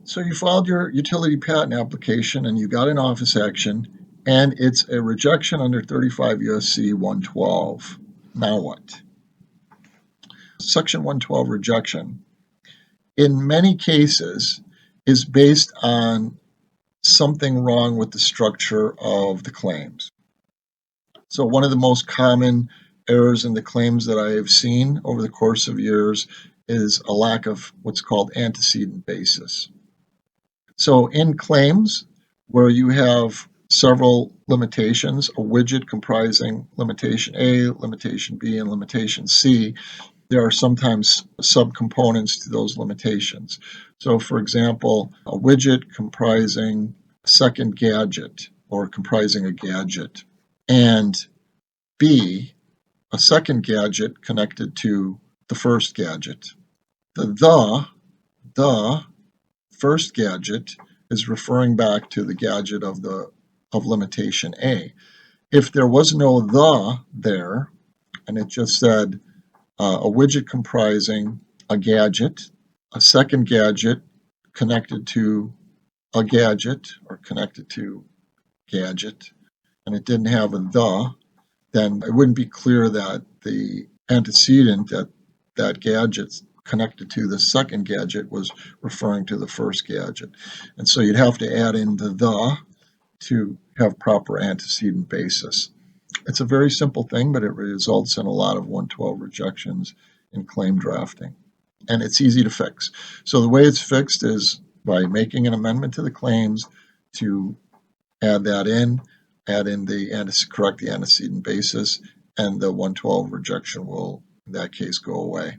So you filed your utility patent application and you got an office action, and it's a rejection under 35 USC 112. Now what? Section 112 rejection, in many cases, is based on something wrong with the structure of the claims. So one of the most common errors in the claims that I have seen over the course of years is a lack of what's called antecedent basis. So in claims where you have several limitations, a widget comprising limitation A, limitation B, and limitation C, there are sometimes subcomponents to those limitations. So for example, a widget comprising a second gadget or comprising a gadget, and B, a second gadget connected to the first gadget. The first gadget is referring back to the gadget of limitation A. If there was no the there, and it just said a widget comprising a gadget, a second gadget connected to a gadget or connected to gadget, and it didn't have a the, then it wouldn't be clear that the antecedent that gadget connected to the second gadget was referring to the first gadget. And so you'd have to add in the to have proper antecedent basis. It's a very simple thing, but it results in a lot of 112 rejections in claim drafting. And it's easy to fix. So the way it's fixed is by making an amendment to the claims to add that in, correct the antecedent basis, and the 112 rejection will, in that case, go away.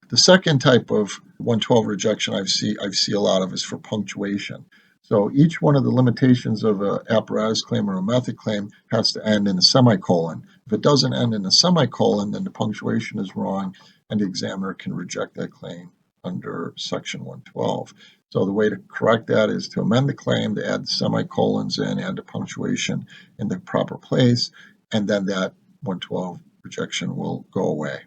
The second type of 112 rejection I see a lot of is for punctuation. So each one of the limitations of an apparatus claim or a method claim has to end in a semicolon. If it doesn't end in a semicolon, then the punctuation is wrong, and the examiner can reject that claim under Section 112. So the way to correct that is to amend the claim, to add semicolons in, add the punctuation in the proper place, and then that 112 rejection will go away.